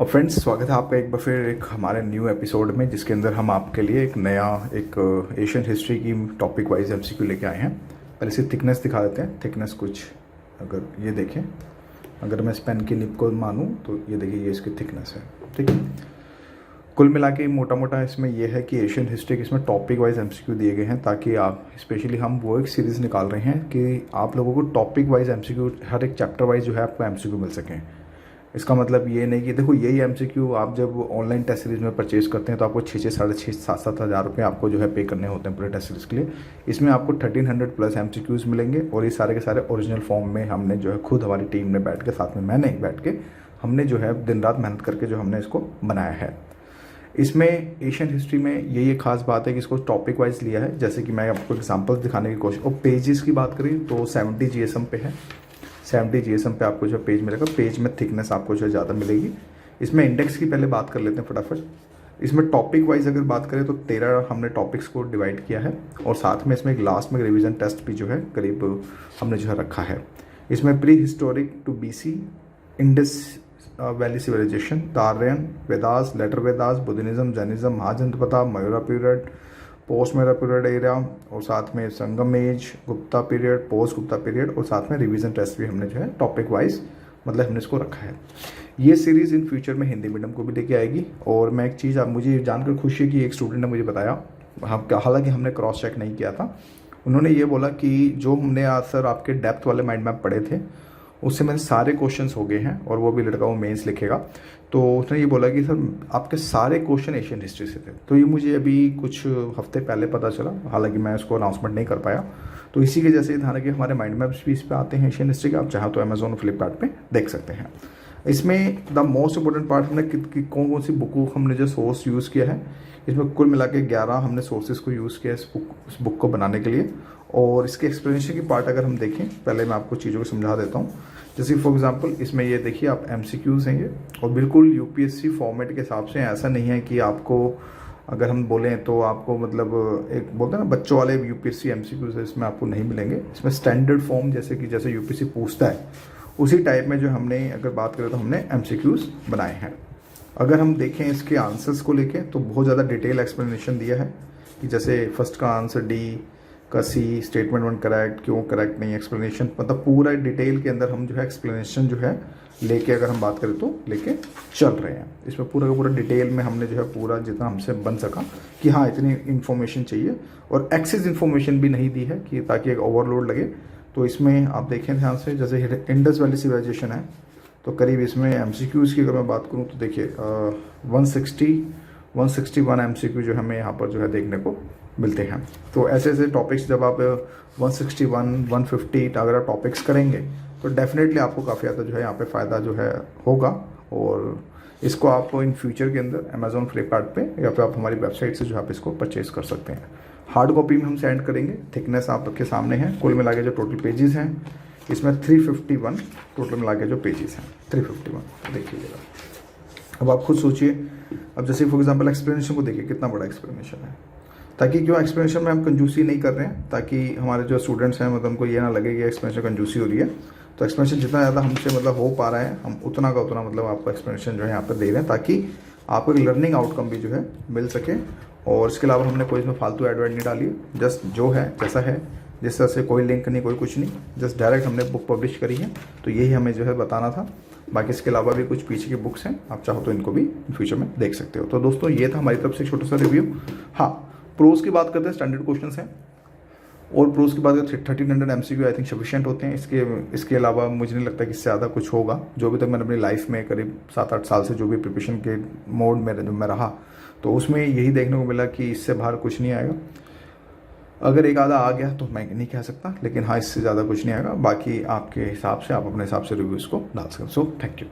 और फ्रेंड्स, स्वागत है आपका एक बार फिर एक हमारे न्यू एपिसोड में, जिसके अंदर हम आपके लिए एक नया एशियन हिस्ट्री की टॉपिक वाइज एमसीक्यू लेके आए हैं। पहले इसकी थिकनेस दिखा देते हैं। थिकनेस कुछ अगर ये देखें, अगर मैं इस पेन की निब को मानूं तो ये देखिए, ये इसकी थिकनेस है। ठीक है, कुल मिला के मोटा मोटा इसमें यह है कि एशियन हिस्ट्री के इसमें टॉपिक वाइज एमसीक्यू दिए गए हैं, ताकि आप स्पेशली हम वो एक सीरीज़ निकाल रहे हैं कि आप लोगों को टॉपिक वाइज एमसीक्यू, हर एक चैप्टर वाइज जो है आपको एमसीक्यू मिल सकें। इसका मतलब ये नहीं कि देखो यही एमसीक्यू आप जब ऑनलाइन टेस्ट सीरीज़ में परचेज करते हैं तो आपको 6 साढ़े 6 7 हज़ार रुपये आपको जो है पे करने होते हैं पूरे टेस्ट सीरीज़ के लिए। इसमें आपको 1300 प्लस एमसीक्यूज़ मिलेंगे, और ये सारे के सारे ओरिजिनल फॉर्म में हमने जो है खुद हमारी टीम ने बैठ के, साथ में मैंने बैठ के, हमने जो है दिन रात मेहनत करके जो हमने इसको बनाया है। इसमें एशियन हिस्ट्री में यही एक खास बात है कि इसको टॉपिक वाइज लिया है। जैसे कि मैं आपको एग्जांपल्स दिखाने की कोशिश, और पेजेस की बात करें तो 70 जीएसएम पे है। 70 जीएसएम पे आपको जो पेज मिलेगा, पेज में थिकनेस आपको जो है ज़्यादा मिलेगी। इसमें इंडेक्स की पहले बात कर लेते हैं फटाफट। इसमें टॉपिक वाइज अगर बात करें तो 13 हमने टॉपिक्स को डिवाइड किया है, और साथ में इसमें एक लास्ट में रिवीजन टेस्ट भी जो है करीब हमने जो है रखा है। इसमें prehistoric to BC, Indus valley civilisation, तार्यन, Vedas, later Vedas, Buddhism, Jainism, Mahajanapada, Maurya period, post Maurya period area, और साथ में Sangam age, Gupta period, post Gupta period, और साथ में रिवीजन टेस्ट भी हमने जो है टॉपिक वाइज मतलब हमने इसको रखा है। ये सीरीज़ इन फ्यूचर में हिंदी मीडियम को भी लेके आएगी। और मैं एक चीज़, आप मुझे जानकर खुशी है कि एक स्टूडेंट ने मुझे बताया, हालांकि हमने क्रॉस चेक नहीं किया था, उन्होंने ये बोला कि जो हमने आज सर आपके डेप्थ वाले माइंड मैप पढ़े थे उससे मेरे सारे क्वेश्चंस हो गए हैं, और वो भी लड़का वो मेंस लिखेगा। तो उसने ये बोला कि सर आपके सारे क्वेश्चन एशियन हिस्ट्री से थे। तो ये मुझे अभी कुछ हफ्ते पहले पता चला, हालांकि मैं उसको अनाउंसमेंट नहीं कर पाया। तो इसी के जैसे था कि हमारे माइंड मैप्स भी इस पर आते हैं एशियन हिस्ट्री के, आप चाहो तो अमेजोन और फ्लिपकार्ट पे देख सकते हैं। इसमें द मोस्ट इंपॉर्टेंट पार्ट हमने कौन कौन सी बुक हमने जो सोर्स यूज़ किया है, इसमें कुल मिला के 11 हमने सोर्सेज को यूज़ किया इस बुक को बनाने के लिए। और इसके एक्सप्लेनेशन की पार्ट अगर हम देखें, पहले मैं आपको चीज़ों को समझा देता हूँ। जैसे फॉर एग्जांपल इसमें ये देखिए, आप एमसीक्यूज़ हैं ये, और बिल्कुल यूपीएससी फॉर्मेट के हिसाब से। ऐसा नहीं है कि आपको, अगर हम बोलें तो आपको मतलब एक बोलते हैं ना बच्चों वाले यूपीएससी एमसीक्यूज़ है, इसमें आपको नहीं मिलेंगे। इसमें स्टैंडर्ड फॉर्म जैसे यूपीएससी पूछता है उसी टाइप में जो हमने अगर बात करें तो हमने एमसीक्यूज़ बनाए हैं। अगर हम देखें इसके आंसर्स को लेके तो बहुत ज़्यादा डिटेल एक्सप्लेनेशन दिया है, कि जैसे फर्स्ट का आंसर डी का सी, स्टेटमेंट 1 करेक्ट, क्यों करेक्ट नहीं, एक्सप्लेनेशन, मतलब पूरा डिटेल के अंदर हम जो है एक्सप्लेनेशन जो है लेके, अगर हम बात करें तो लेके चल रहे हैं। इसमें पूरा का पूरा डिटेल में हमने जो है पूरा जितना हमसे बन सका कि हाँ इतनी इन्फॉर्मेशन चाहिए, और एक्सेस इन्फॉर्मेशन भी नहीं दी है कि ताकि एक ओवरलोड लगे। तो इसमें आप देखें ध्यान से, जैसे इंडस वैली सिविलाइजेशन है तो करीब इसमें एमसीक्यूज़ की अगर मैं बात करूँ तो देखिए 161 एमसीक्यू जो हमें यहाँ पर जो है देखने को मिलते हैं। तो ऐसे ऐसे टॉपिक्स जब आप 161, 150 अगर आप टॉपिक्स करेंगे तो डेफिनेटली आपको काफ़ी ज़्यादा जो है यहाँ पे फ़ायदा जो है होगा। और इसको आप इन फ्यूचर के अंदर अमेजोन, फ्लिपकार्ट पे, या फिर आप हमारी वेबसाइट से जो आप इसको परचेज कर सकते हैं। हार्ड कॉपी में हम सेंड करेंगे। थिकनेस आपके सामने है। कुल मिला के जो टोटल पेजेस हैं इसमें 351 टोटल मिला के जो पेजेस हैं 351 देखिएगा। अब आप खुद सोचिए, अब जैसे फॉर एग्जांपल एक्सप्लेनेशन को देखिए, कितना बड़ा एक्सप्लेनेशन है। ताकि क्यों एक्सप्लेनेशन में हम कंजूसी नहीं कर रहे हैं, ताकि हमारे जो स्टूडेंट्स हैं मतलब उनको ये ना लगे कि एक्सप्लेनेशन कंजूसी हो रही है। तो एक्सप्लेनेशन जितना ज़्यादा हमसे मतलब हो पा रहा है, हम उतना का उतना मतलब आपको एक्सप्लेनेशन जो है यहाँ पर दे रहे हैं, ताकि आपको एक लर्निंग आउटकम भी जो है मिल सके। और इसके अलावा हमने कोई इसमें फालतू एडवर्ड नहीं डाली, जस्ट जो है जैसा है, जिस तरह से कोई लिंक नहीं, कोई कुछ नहीं, जस्ट डायरेक्ट हमने बुक पब्लिश करी है। तो यही हमें जो है बताना था। बाकी इसके अलावा भी कुछ पीछे की बुक्स हैं, आप चाहो तो इनको भी फ्यूचर में देख सकते हो। तो दोस्तों ये था हमारी तरफ से छोटा सा रिव्यू। हाँ, प्रोज की बात करते हैं, स्टैंडर्ड क्वेश्चंस हैं, और प्रोज की बात करें 1300 एमसीक्यू आई थिंक सफिशिएंट होते हैं। इसके अलावा मुझे नहीं लगता कि इससे ज़्यादा कुछ होगा। जो भी तक मैंने अपनी लाइफ में करीब 7-8 साल से जो भी प्रिपरेशन के मोड में जो मैं रहा, तो उसमें यही देखने को मिला कि इससे बाहर कुछ नहीं आएगा। अगर एक आधा आ गया तो मैं नहीं कह सकता, लेकिन हाँ इससे ज़्यादा कुछ नहीं आएगा। बाकी आपके हिसाब से, आप अपने हिसाब से रिव्यूज़ को डाल सकते हो। So thank you.